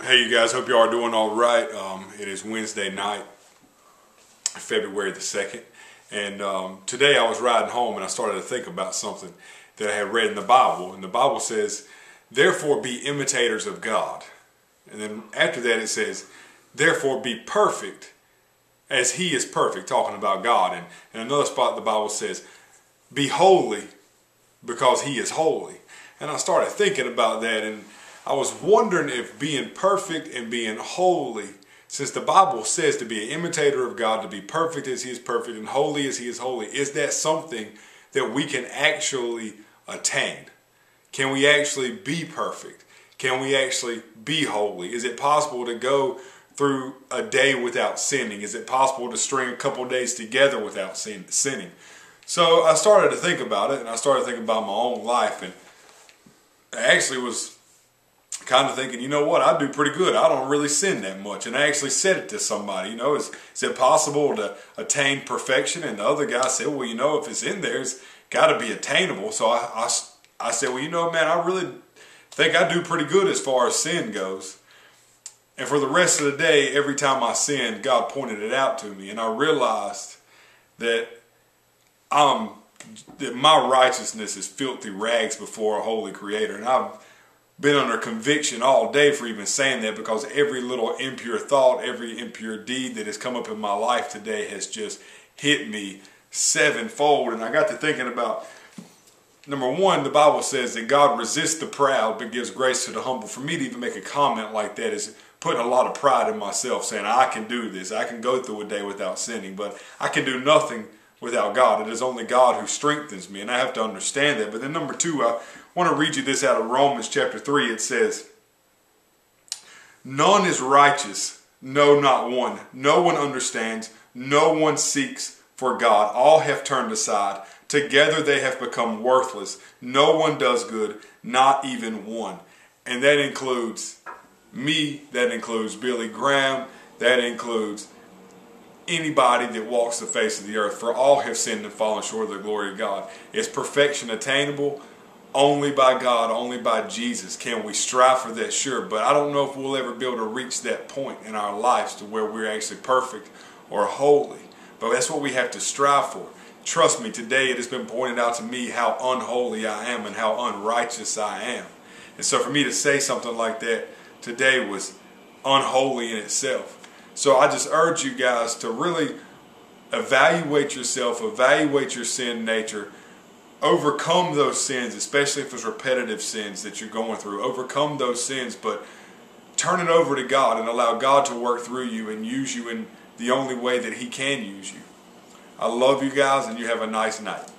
Hey you guys, hope you are doing all right. It is Wednesday night, February the 2nd, and today I was riding home and I started to think about something that I had read in the Bible. And the Bible says, therefore be imitators of God. And then after that it says, therefore be perfect as He is perfect, talking about God. And in another spot the Bible says, be holy because He is holy. And I started thinking about that, and I was wondering if being perfect and being holy, since the Bible says to be an imitator of God, to be perfect as He is perfect and holy as He is holy, is that something that we can actually attain? Can we actually be perfect? Can we actually be holy? Is it possible to go through a day without sinning? Is it possible to string a couple of days together without sinning? So I started to think about it, and I started thinking about my own life, and I actually was kind of thinking, you know what, I do pretty good. I don't really sin that much. And I actually said it to somebody, is it possible to attain perfection? And the other guy said, well, if it's in there, it's got to be attainable. So I said, well, man, I really think I do pretty good as far as sin goes. And for the rest of the day, every time I sinned, God pointed it out to me. And I realized that my righteousness is filthy rags before a holy Creator. And I've been under conviction all day for even saying that, because every little impure thought, every impure deed that has come up in my life today has just hit me sevenfold. And I got to thinking about, number one, the Bible says that God resists the proud but gives grace to the humble. For me to even make a comment like that is putting a lot of pride in myself, saying I can do this, I can go through a day without sinning, but I can do nothing without God. It is only God who strengthens me, and I have to understand that. But then number two, I want to read you this out of Romans chapter 3. It says, none is righteous, no, not one. No one understands, no one seeks for God. All have turned aside. Together they have become worthless. No one does good, not even one. And that includes me, that includes Billy Graham, that includes anybody that walks the face of the earth. For all have sinned and fallen short of the glory of God. Is perfection attainable? Only by God, only by Jesus. Can we strive for that? Sure, but I don't know if we'll ever be able to reach that point in our lives to where we're actually perfect or holy. But that's what we have to strive for. Trust me, today it has been pointed out to me how unholy I am and how unrighteous I am. And so for me to say something like that today was unholy in itself. So I just urge you guys to really evaluate yourself, evaluate your sin nature, overcome those sins, especially if it's repetitive sins that you're going through. Overcome those sins, but turn it over to God and allow God to work through you and use you in the only way that He can use you. I love you guys, and you have a nice night.